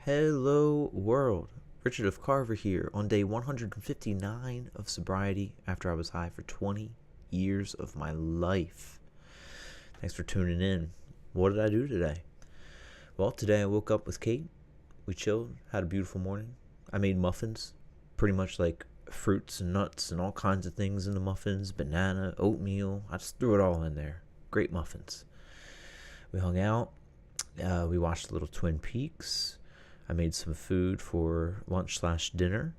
Hello, world. Richard of Carver here on day 159 of sobriety after I was high for 20 years of my life. Thanks for tuning in. What did I do today? Well, today I woke up with Kate. We chilled, had a beautiful morning. I made muffins, pretty much like fruits and nuts and all kinds of things in the muffins, banana, oatmeal. I just threw it all in there. Great muffins. We hung out. We watched a little Twin Peaks. I made some food for lunch/dinner,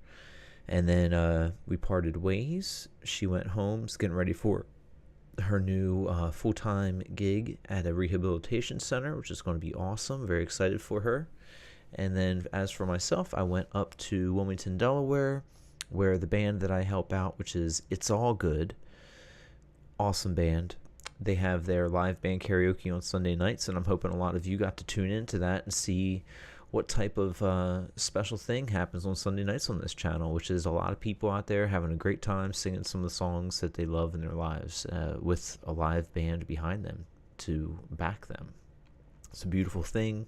and then we parted ways. She went home, getting ready for her new full-time gig at a rehabilitation center, which is going to be awesome. Very excited for her. And then as for myself, I went up to Wilmington, Delaware, where the band that I help out, which is It's All Good, awesome band. They have their live band karaoke on Sunday nights, and I'm hoping a lot of you got to tune into that and see what type of special thing happens on Sunday nights on this channel, which is a lot of people out there having a great time singing some of the songs that they love in their lives with a live band behind them to back them. It's a beautiful thing.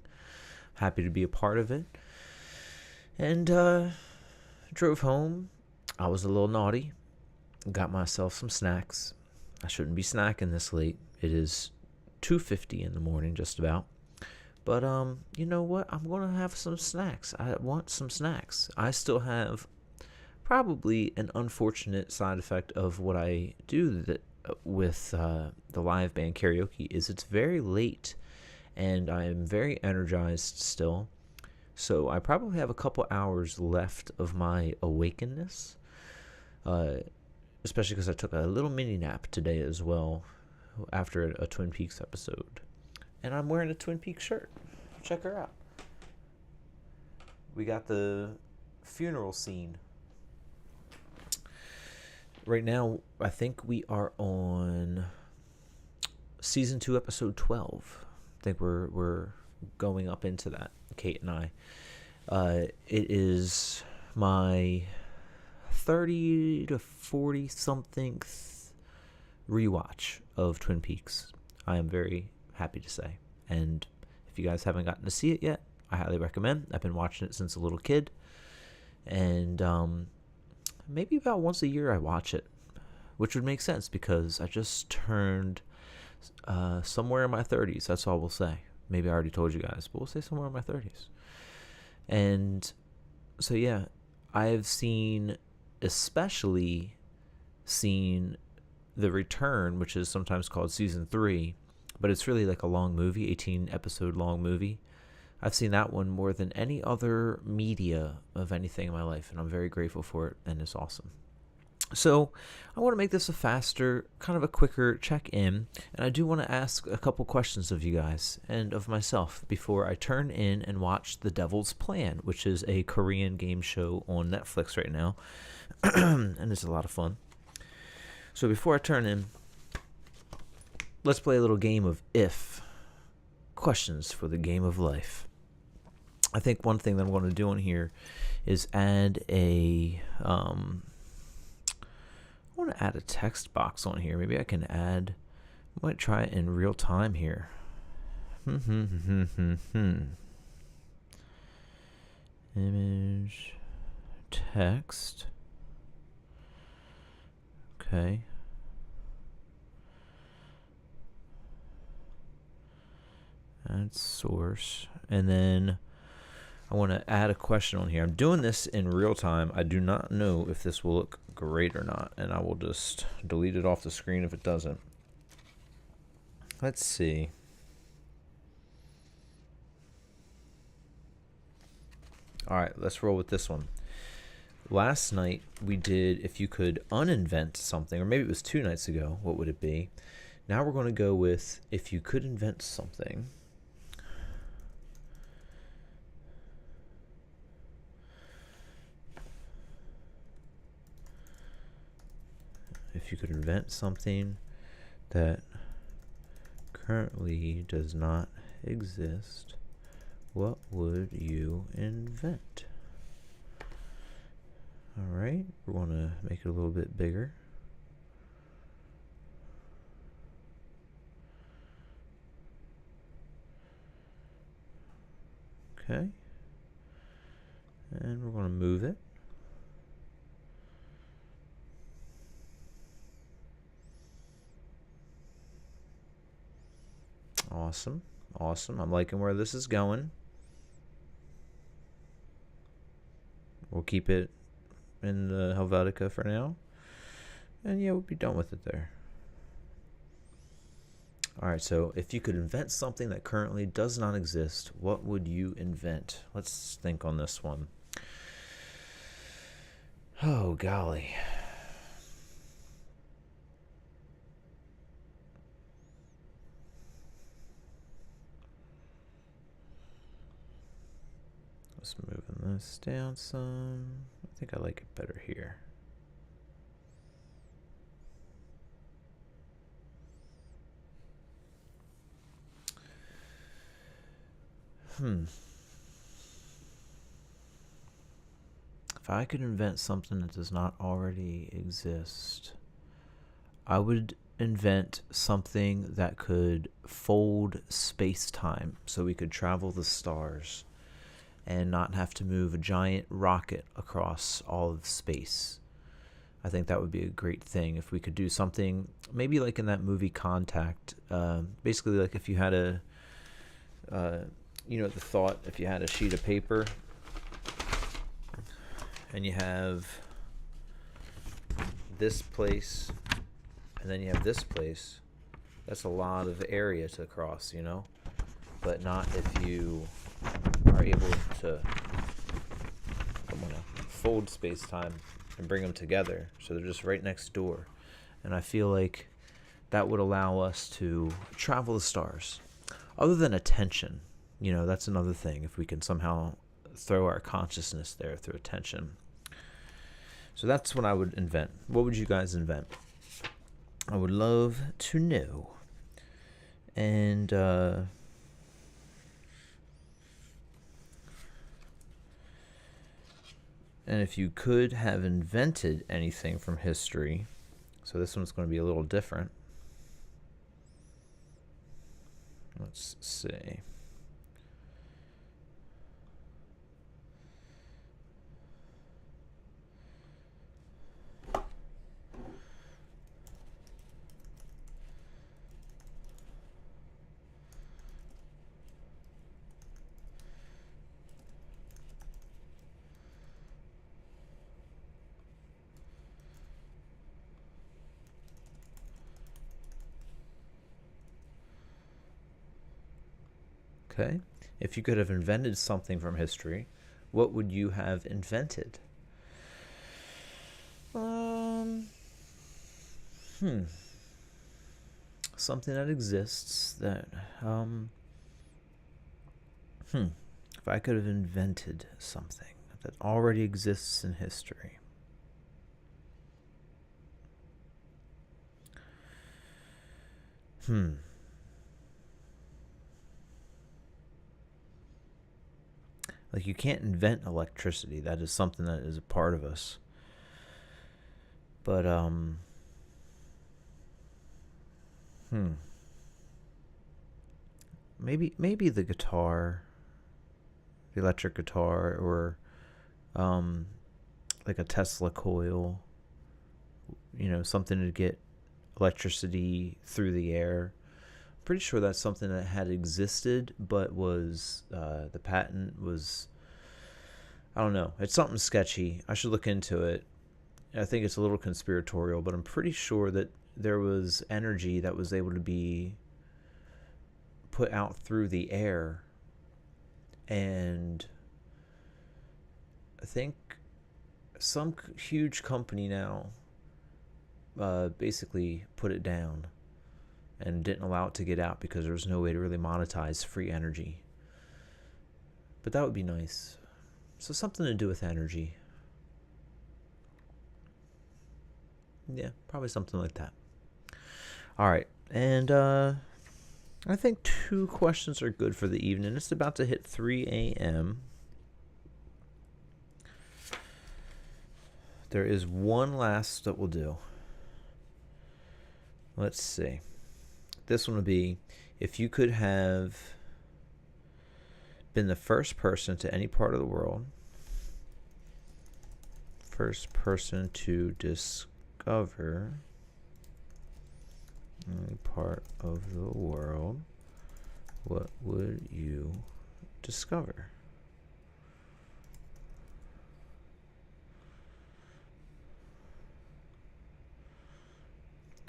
Happy to be a part of it. And drove home. I was a little naughty. Got myself some snacks. I shouldn't be snacking this late. It is 2:50 in the morning, just about. But you know what? I'm gonna have some snacks. I want some snacks. I still have probably an unfortunate side effect of what I do that with the live band karaoke is it's very late, and I am very energized still. So I probably have a couple hours left of my awakenness. Especially because I took a little mini nap today as well after a Twin Peaks episode. And I'm wearing a Twin Peaks shirt. Check her out. We got the funeral scene. Right now, I think we are on season 2, episode 12. I think we're going up into that, Kate and I. It is my 30 to 40 something rewatch of Twin Peaks. I am very happy to say. And if you guys haven't gotten to see it yet, I highly recommend. I've been watching it since a little kid. And maybe about once a year I watch it, which would make sense because I just turned somewhere in my 30s. That's all we'll say. Maybe I already told you guys, but we'll say somewhere in my 30s. And so, yeah, I've especially seen The Return, which is sometimes called season 3, but it's really like a long movie, 18 episode long movie. I've seen that one more than any other media of anything in my life, and I'm very grateful for it, and it's awesome. So I want to make this a faster, kind of a quicker check-in, and I do want to ask a couple questions of you guys and of myself before I turn in and watch The Devil's Plan, which is a Korean game show on Netflix right now, and it's a lot of fun. So before I turn in, let's play a little game of if. Questions for the game of life. I think one thing that I'm going to do on here is add I want to add a text box on here. Maybe I might try it in real time here. Image, text. Okay. Add source. And then I want to add a question on here. I'm doing this in real time. I do not know if this will look great or not, and I will just delete it off the screen if it doesn't. Let's see. All right, let's roll with this one. Last night we did if you could uninvent something, or maybe it was 2 nights ago. What would it be? Now we're going to go with if you could invent something. If you could invent something that currently does not exist, what would you invent? All right, we're going to make it a little bit bigger. Okay. And we're going to move it. Awesome. Awesome. I'm liking where this is going. We'll keep it in the Helvetica for now. And yeah, we'll be done with it there. Alright, so if you could invent something that currently does not exist, what would you invent? Let's think on this one. Oh, golly. Just moving this down some. I think I like it better here. If I could invent something that does not already exist, I would invent something that could fold space-time so we could travel the stars and not have to move a giant rocket across all of space. I think that would be a great thing if we could do something, maybe like in that movie Contact. Basically, like if you had a, the thought, if you had a sheet of paper and you have this place and then you have this place, that's a lot of area to cross, but not if you are able to fold space-time and bring them together so they're just right next door. And I feel like that would allow us to travel the stars. Other than attention, that's another thing, if we can somehow throw our consciousness there through attention. So that's what I would invent. What would you guys invent? I would love to know. And if you could have invented anything from history, so this one's going to be a little different. Let's see. Okay. If you could have invented something from history, what would you have invented? Something that exists that, if I could have invented something that already exists in history. Like, you can't invent electricity. That is something that is a part of us. But, maybe the guitar, the electric guitar, or, like a Tesla coil, something to get electricity through the air. Pretty sure that's something that had existed, but was the patent was, I don't know, it's something sketchy. I should look into it. I think it's a little conspiratorial, but I'm pretty sure that there was energy that was able to be put out through the air, and I think some huge company now basically put it down and didn't allow it to get out because there was no way to really monetize free energy. But that would be nice. So something to do with energy. Yeah, probably something like that. All right, and I think 2 questions are good for the evening. It's about to hit 3 a.m. There is one last that we'll do. Let's see. This one would be, if you could have been the first person to any part of the world first person to discover any part of the world, what would you discover?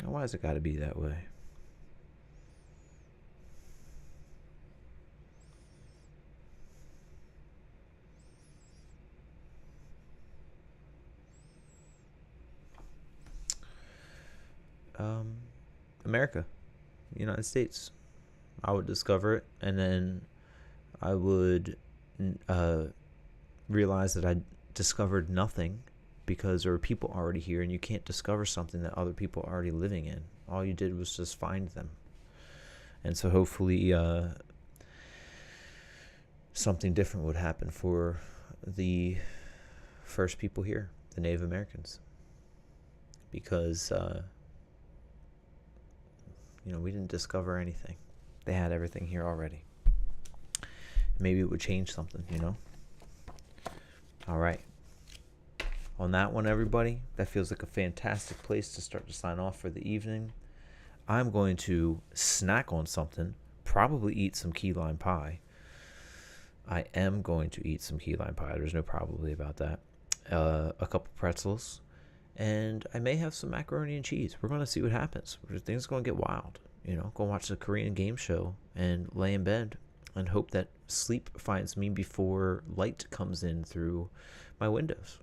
Why has it got to be that way? America, United States. I would discover it, and then I would realize that I discovered nothing because there are people already here, and you can't discover something that other people are already living in. All you did was just find them. And so hopefully something different would happen for the first people here, the Native Americans. Because, we didn't discover anything. They had everything here already. Maybe it would change something, All right. On that one, everybody, that feels like a fantastic place to start to sign off for the evening. I'm going to snack on something, probably eat some key lime pie. I am going to eat some key lime pie. There's no probably about that. A couple pretzels. And I may have some macaroni and cheese. We're going to see what happens. Things are going to get wild. Go watch the Korean game show and lay in bed and hope that sleep finds me before light comes in through my windows.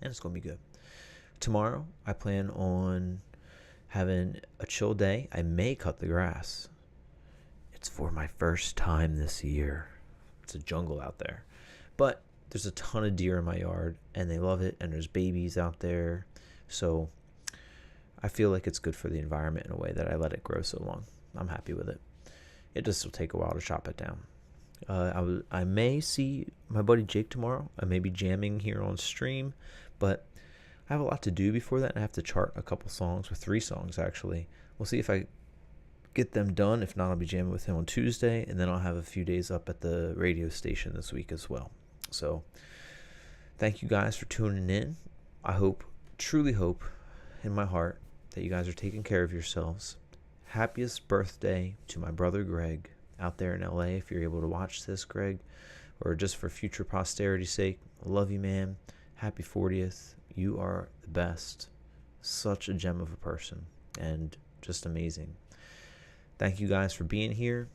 And it's going to be good. Tomorrow, I plan on having a chill day. I may cut the grass. It's for my first time this year. It's a jungle out there. But there's a ton of deer in my yard, and they love it, and there's babies out there. So I feel like it's good for the environment in a way that I let it grow so long. I'm happy with it. It just will take a while to chop it down. I may see my buddy Jake tomorrow. I may be jamming here on stream, but I have a lot to do before that. I have to chart a couple songs, or 3 songs actually. We'll see if I get them done. If not, I'll be jamming with him on Tuesday, and then I'll have a few days up at the radio station this week as well. So thank you guys for tuning in. I truly hope in my heart that you guys are taking care of yourselves. Happiest birthday to my brother Greg out there in LA. If you're able to watch this, Greg, or just for future posterity's sake, I love you, man. Happy 40th. You are the best. Such a gem of a person and just amazing. Thank you guys for being here.